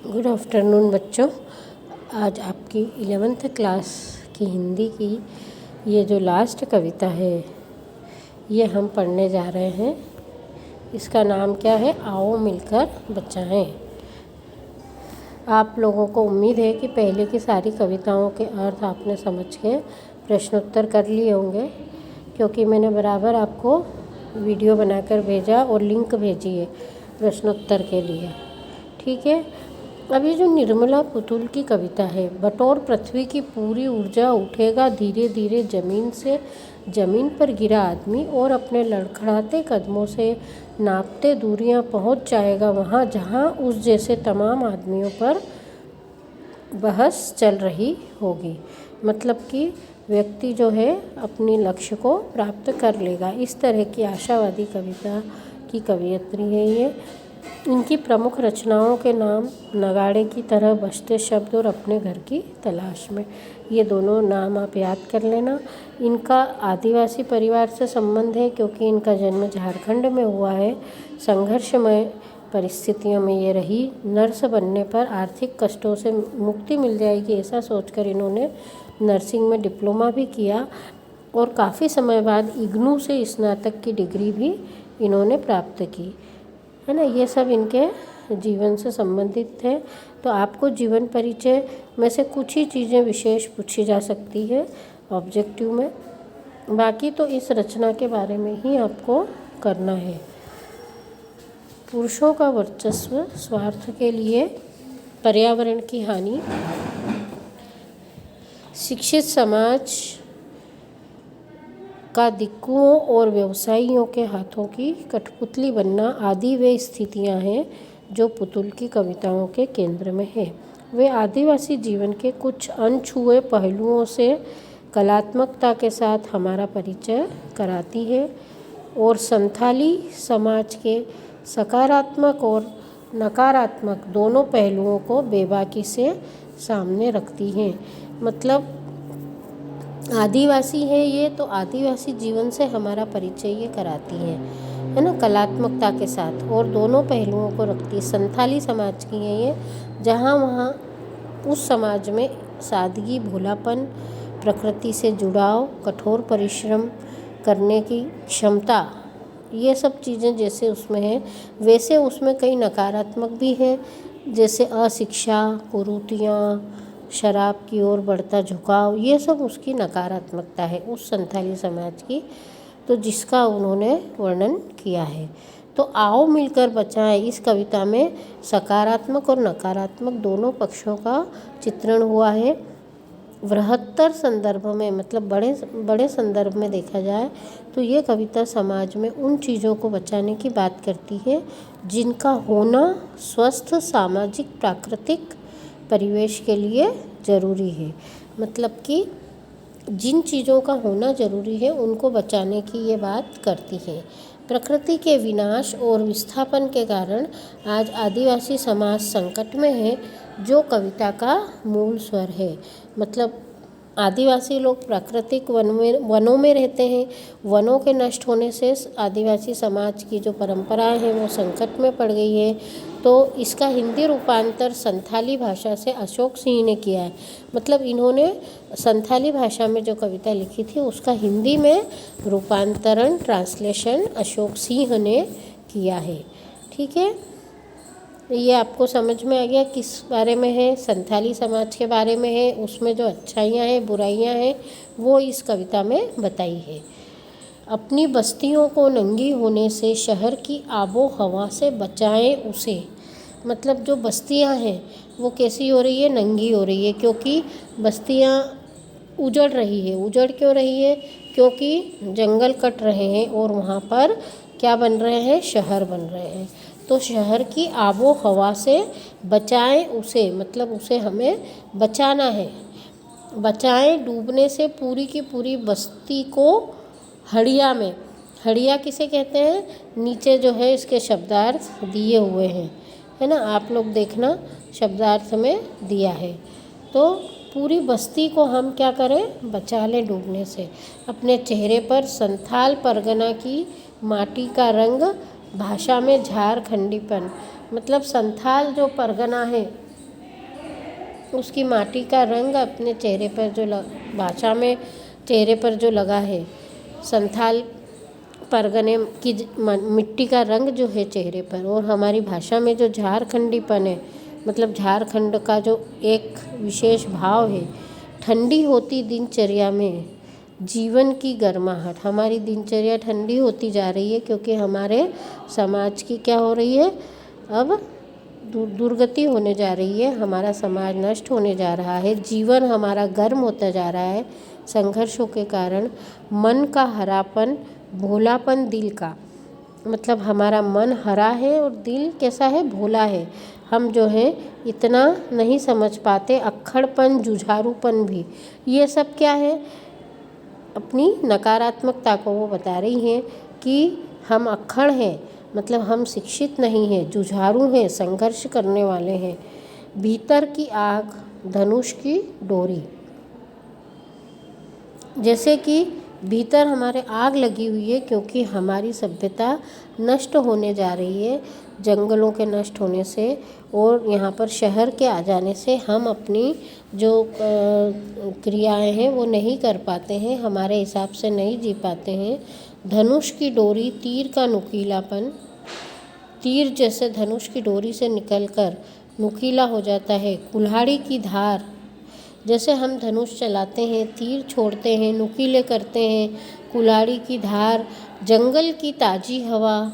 Good afternoon बच्चों। आज आपकी 11th क्लास की हिंदी की ये जो लास्ट कविता है ये हम पढ़ने जा रहे हैं। इसका नाम क्या है? आओ मिलकर बचाएं। आप लोगों को उम्मीद है कि पहले की सारी कविताओं के अर्थ आपने समझ के प्रश्नोत्तर कर लिए होंगे, क्योंकि मैंने बराबर आपको वीडियो बनाकर भेजा और लिंक भेजी है प्रश्नोत्तर के लिए। ठीक है। अब ये जो निर्मला पुतुल की कविता है, बटोर पृथ्वी की पूरी ऊर्जा, उठेगा धीरे धीरे ज़मीन से, ज़मीन पर गिरा आदमी और अपने लड़खड़ाते कदमों से नापते दूरियां पहुंच जाएगा वहां जहां उस जैसे तमाम आदमियों पर बहस चल रही होगी। मतलब कि व्यक्ति जो है अपनी लक्ष्य को प्राप्त कर लेगा। इस तरह की आशावादी कविता की कवयित्री है ये। इनकी प्रमुख रचनाओं के नाम नगाड़े की तरह बजते शब्द और अपने घर की तलाश में, ये दोनों नाम आप याद कर लेना। इनका आदिवासी परिवार से संबंध है, क्योंकि इनका जन्म झारखंड में हुआ है। संघर्षमय परिस्थितियों में ये रही। नर्स बनने पर आर्थिक कष्टों से मुक्ति मिल जाएगी, ऐसा सोचकर इन्होंने नर्सिंग में डिप्लोमा भी किया और काफ़ी समय बाद इग्नू से स्नातक की डिग्री भी इन्होंने प्राप्त की, है ना। ये सब इनके जीवन से संबंधित थे। तो आपको जीवन परिचय में से कुछ ही चीज़ें विशेष पूछी जा सकती है ऑब्जेक्टिव में, बाकी तो इस रचना के बारे में ही आपको करना है। पुरुषों का वर्चस्व, स्वार्थ के लिए पर्यावरण की हानि, शिक्षित समाज का दिक्कुओं और व्यवसायियों के हाथों की कठपुतली बनना आदि वे स्थितियां हैं जो पुतुल की कविताओं के केंद्र में है। वे आदिवासी जीवन के कुछ अनछुए पहलुओं से कलात्मकता के साथ हमारा परिचय कराती है और संथाली समाज के सकारात्मक और नकारात्मक दोनों पहलुओं को बेबाकी से सामने रखती हैं। मतलब आदिवासी है ये, तो आदिवासी जीवन से हमारा परिचय ये कराती है ना, कलात्मकता के साथ, और दोनों पहलुओं को रखती है। संथाली समाज की है ये, जहाँ वहाँ उस समाज में सादगी, भोलापन, प्रकृति से जुड़ाव, कठोर परिश्रम करने की क्षमता, ये सब चीज़ें जैसे उसमें है वैसे उसमें कई नकारात्मक भी है, जैसे अशिक्षा, कुरीतियाँ, शराब की ओर बढ़ता झुकाव, ये सब उसकी नकारात्मकता है उस संथाली समाज की, तो जिसका उन्होंने वर्णन किया है। तो आओ मिलकर बचाएं, इस कविता में सकारात्मक और नकारात्मक दोनों पक्षों का चित्रण हुआ है। बृहत्तर संदर्भ में, मतलब बड़े संदर्भ में देखा जाए तो ये कविता समाज में उन चीज़ों को बचाने की बात करती है जिनका होना स्वस्थ सामाजिक प्राकृतिक परिवेश के लिए ज़रूरी है। मतलब कि जिन चीज़ों का होना ज़रूरी है उनको बचाने की ये बात करती है। प्रकृति के विनाश और विस्थापन के कारण आज आदिवासी समाज संकट में है, जो कविता का मूल स्वर है। मतलब आदिवासी लोग प्राकृतिक वनों में रहते हैं। वनों के नष्ट होने से आदिवासी समाज की जो परंपराएं हैं वो संकट में पड़ गई है। तो इसका हिंदी रूपांतर संथाली भाषा से अशोक सिंह ने किया है। मतलब इन्होंने संथाली भाषा में जो कविता लिखी थी उसका हिंदी में रूपांतरण, ट्रांसलेशन अशोक सिंह ने किया है। ठीक है, ये आपको समझ में आ गया किस बारे में है? संथाली समाज के बारे में है। उसमें जो अच्छाइयाँ हैं, बुराइयाँ हैं, वो इस कविता में बताई है। अपनी बस्तियों को नंगी होने से, शहर की आबो हवा से बचाएं उसे। मतलब जो बस्तियां हैं वो कैसी हो रही है? नंगी हो रही है, क्योंकि बस्तियां उजड़ रही है। उजड़ क्यों रही है? क्योंकि जंगल कट रहे हैं और वहाँ पर क्या बन रहे हैं? शहर बन रहे हैं। तो शहर की आबो हवा से बचाएं उसे, मतलब उसे हमें बचाना है। बचाएं डूबने से पूरी की पूरी बस्ती को हड़िया में। हड़िया किसे कहते हैं? नीचे जो है इसके शब्दार्थ दिए हुए हैं, है ना। आप लोग देखना, शब्दार्थ में दिया है। तो पूरी बस्ती को हम क्या करें? बचा लें डूबने से। अपने चेहरे पर संथाल परगना की माटी का रंग, भाषा में झारखंडीपन। मतलब संथाल जो परगना है उसकी माटी का रंग अपने चेहरे पर जो भाषा में चेहरे पर जो लगा है, संथाल परगने की मिट्टी का रंग जो है चेहरे पर, और हमारी भाषा में जो झारखंडीपन है, मतलब झारखंड का जो एक विशेष भाव है, ठंडी होती दिनचर्या में जीवन की गर्माहट। हमारी दिनचर्या ठंडी होती जा रही है क्योंकि हमारे समाज की क्या हो रही है, अब दुर्गति होने जा रही है, हमारा समाज नष्ट होने जा रहा है, जीवन हमारा गर्म होता जा रहा है संघर्षों के कारण। मन का हरापन, भोलापन दिल का, मतलब हमारा मन हरा है और दिल कैसा है, भोला है। हम जो है इतना नहीं समझ पाते, अक्खड़पन, जुझारूपन भी, ये सब क्या है, अपनी नकारात्मकता को वो बता रही हैं कि हम अक्खड़ हैं, मतलब हम शिक्षित नहीं हैं, जुझारू हैं, संघर्ष करने वाले हैं। भीतर की आग, धनुष की डोरी, जैसे कि भीतर हमारे आग लगी हुई है क्योंकि हमारी सभ्यता नष्ट होने जा रही है जंगलों के नष्ट होने से, और यहाँ पर शहर के आ जाने से हम अपनी जो क्रियाएं हैं वो नहीं कर पाते हैं, हमारे हिसाब से नहीं जी पाते हैं। धनुष की डोरी, तीर का नुकीलापन, तीर जैसे धनुष की डोरी से निकलकर नुकीला हो जाता है। कुल्हाड़ी की धार, जैसे हम धनुष चलाते हैं, तीर छोड़ते हैं, नुकीले करते हैं, कुल्हाड़ी की धार, जंगल की ताज़ी हवा,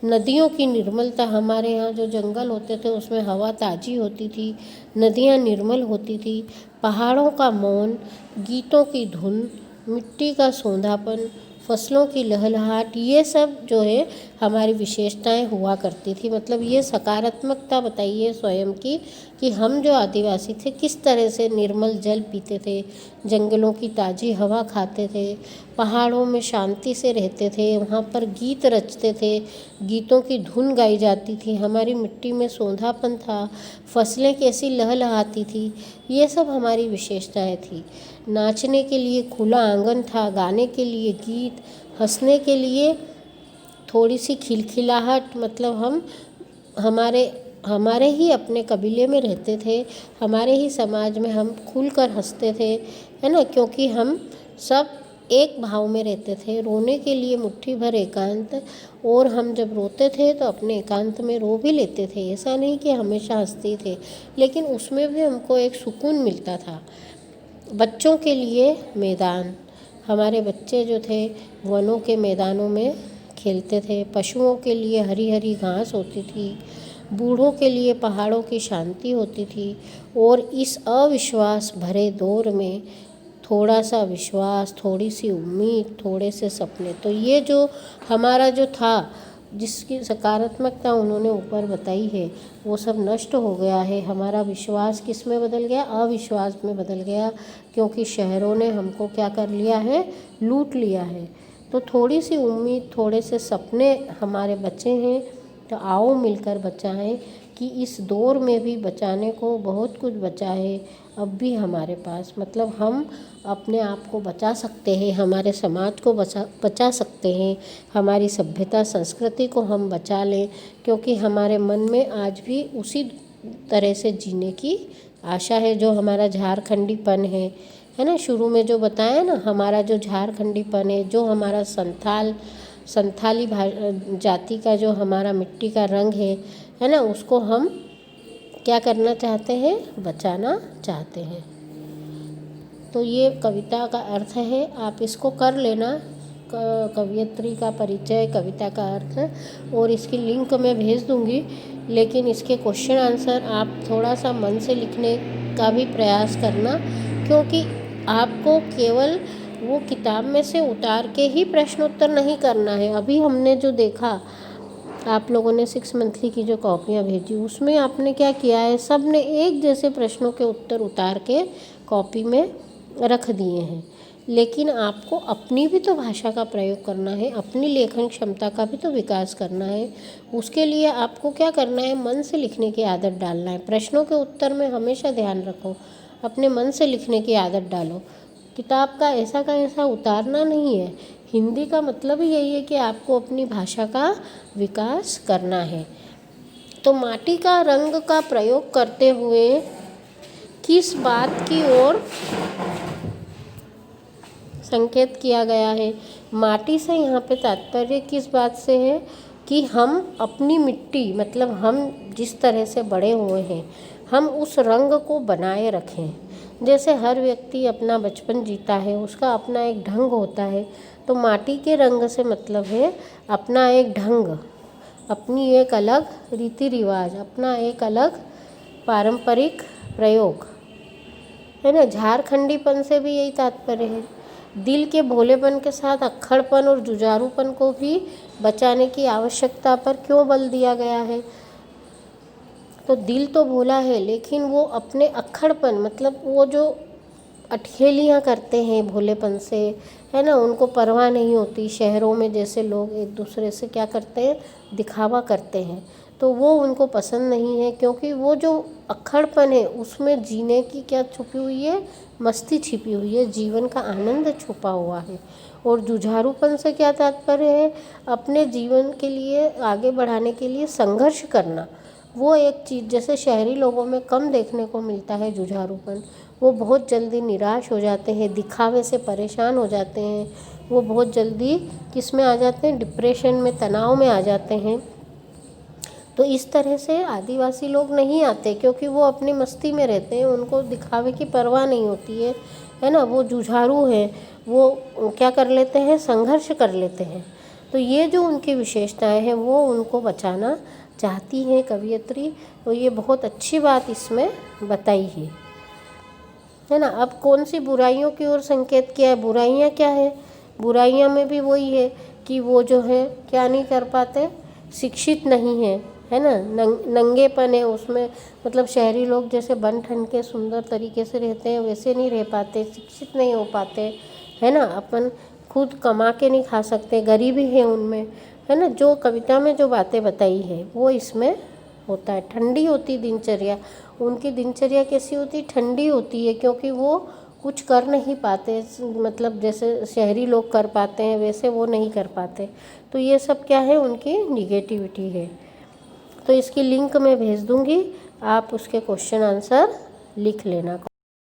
नदियों की निर्मलता। हमारे यहाँ जो जंगल होते थे उसमें हवा ताज़ी होती थी, नदियाँ निर्मल होती थी। पहाड़ों का मौन, गीतों की धुन, मिट्टी का सौंधापन, फसलों की लहलहाट, ये सब जो है हमारी विशेषताएं हुआ करती थी। मतलब ये सकारात्मकता बताइए स्वयं की कि हम जो आदिवासी थे किस तरह से निर्मल जल पीते थे, जंगलों की ताज़ी हवा खाते थे, पहाड़ों में शांति से रहते थे, वहाँ पर गीत रचते थे, गीतों की धुन गाई जाती थी, हमारी मिट्टी में सौंधापन था, फसलें कैसी लहलहाती थी, ये सब हमारी विशेषताएं थी। नाचने के लिए खुला आंगन था, गाने के लिए गीत, हंसने के लिए थोड़ी सी खिलखिलाहट, मतलब हम हमारे ही अपने कबीले में रहते थे, हमारे ही समाज में हम खुलकर हंसते थे, है ना, क्योंकि हम सब एक भाव में रहते थे। रोने के लिए मुट्ठी भर एकांत, और हम जब रोते थे तो अपने एकांत में रो भी लेते थे, ऐसा नहीं कि हमेशा हंसते थे, लेकिन उसमें भी हमको एक सुकून मिलता था। बच्चों के लिए मैदान, हमारे बच्चे जो थे वनों के मैदानों में खेलते थे, पशुओं के लिए हरी हरी घास होती थी, बूढ़ों के लिए पहाड़ों की शांति होती थी, और इस अविश्वास भरे दौर में थोड़ा सा विश्वास, थोड़ी सी उम्मीद, थोड़े से सपने। तो ये जो हमारा जो था, जिसकी सकारात्मकता उन्होंने ऊपर बताई है, वो सब नष्ट हो गया है। हमारा विश्वास किस में बदल गया, अविश्वास में बदल गया, क्योंकि शहरों ने हमको क्या कर लिया है, लूट लिया है। तो थोड़ी सी उम्मीद, थोड़े से सपने हमारे बचे हैं, तो आओ मिलकर बचाएं कि इस दौर में भी बचाने को बहुत कुछ बचा है अब भी हमारे पास। मतलब हम अपने आप को बचा सकते हैं, हमारे समाज को बचा सकते हैं, हमारी सभ्यता संस्कृति को हम बचा लें, क्योंकि हमारे मन में आज भी उसी तरह से जीने की आशा है जो हमारा झारखंडीपन है ना, शुरू में जो बताया ना, हमारा जो झारखंडीपन है, जो हमारा संथाली जाति का जो हमारा मिट्टी का रंग है ना, उसको हम क्या करना चाहते हैं, बचाना चाहते हैं। तो ये कविता का अर्थ है, आप इसको कर लेना, कवयित्री का परिचय, कविता का अर्थ, और इसकी लिंक मैं भेज दूंगी। लेकिन इसके क्वेश्चन आंसर आप थोड़ा सा मन से लिखने का भी प्रयास करना, क्योंकि आपको केवल वो किताब में से उतार के ही प्रश्न उत्तर नहीं करना है। अभी हमने जो देखा, आप लोगों ने 6 मंथली की जो कॉपियाँ भेजी, उसमें आपने क्या किया है, सब ने एक जैसे प्रश्नों के उत्तर उतार के कॉपी में रख दिए हैं। लेकिन आपको अपनी भी तो भाषा का प्रयोग करना है, अपनी लेखन क्षमता का भी तो विकास करना है। उसके लिए आपको क्या करना है, मन से लिखने की आदत डालना है। प्रश्नों के उत्तर में हमेशा ध्यान रखो, अपने मन से लिखने की आदत डालो। किताब का ऐसा उतारना नहीं है। हिंदी का मतलब ही यही है कि आपको अपनी भाषा का विकास करना है। तो माटी का रंग का प्रयोग करते हुए किस बात की ओर संकेत किया गया है? माटी से यहाँ पे तात्पर्य किस बात से है कि हम अपनी मिट्टी, मतलब हम जिस तरह से बड़े हुए हैं, हम उस रंग को बनाए रखें। जैसे हर व्यक्ति अपना बचपन जीता है, उसका अपना एक ढंग होता है, तो माटी के रंग से मतलब है अपना एक ढंग, अपनी एक अलग रीति रिवाज, अपना एक अलग पारंपरिक प्रयोग, है ना। झारखंडीपन से भी यही तात्पर्य है। दिल के भोलेपन के साथ अक्खड़पन और जुझारूपन को भी बचाने की आवश्यकता पर क्यों बल दिया गया है? तो दिल तो भोला है, लेकिन वो अपने अक्खड़पन, मतलब वो जो अठखेलियाँ करते हैं भोलेपन से, है ना, उनको परवाह नहीं होती। शहरों में जैसे लोग एक दूसरे से क्या करते हैं, दिखावा करते हैं, तो वो उनको पसंद नहीं है, क्योंकि वो जो अक्खड़पन है उसमें जीने की क्या छुपी हुई है, मस्ती छिपी हुई है, जीवन का आनंद छुपा हुआ है। और जुझारूपन से क्या तात्पर्य है? अपने जीवन के लिए, आगे बढ़ाने के लिए संघर्ष करना। वो एक चीज़ जैसे शहरी लोगों में कम देखने को मिलता है जुझारूपन। वो बहुत जल्दी निराश हो जाते हैं, दिखावे से परेशान हो जाते हैं, वो बहुत जल्दी किस में आ जाते हैं, डिप्रेशन में, तनाव में आ जाते हैं। तो इस तरह से आदिवासी लोग नहीं आते, क्योंकि वो अपनी मस्ती में रहते हैं, उनको दिखावे की परवाह नहीं होती है ना। वो जुझारू हैं, वो क्या कर लेते हैं, संघर्ष कर लेते हैं। तो ये जो उनकी विशेषताएं हैं वो उनको बचाना चाहती हैं कवयित्री। तो ये बहुत अच्छी बात इसमें बताई है ना। अब कौन सी बुराइयों की ओर संकेत किया है? बुराइयाँ क्या है? बुराइयाँ में भी वही है कि वो जो है क्या नहीं कर पाते, शिक्षित नहीं है ना। नंगेपन है उसमें, मतलब शहरी लोग जैसे बन ठन के सुंदर तरीके से रहते हैं वैसे नहीं रह पाते, शिक्षित नहीं हो पाते, है ना। अपन खुद कमा के नहीं खा सकते, गरीबी है उनमें, है ना। जो कविता में जो बातें बताई है वो इसमें होता है। ठंडी होती दिनचर्या, उनकी दिनचर्या कैसी होती, ठंडी होती है, क्योंकि वो कुछ कर नहीं पाते, मतलब जैसे शहरी लोग कर पाते हैं वैसे वो नहीं कर पाते। तो ये सब क्या है, उनकी निगेटिविटी है। तो इसकी लिंक मैं भेज दूँगी, आप उसके क्वेश्चन आंसर लिख लेना।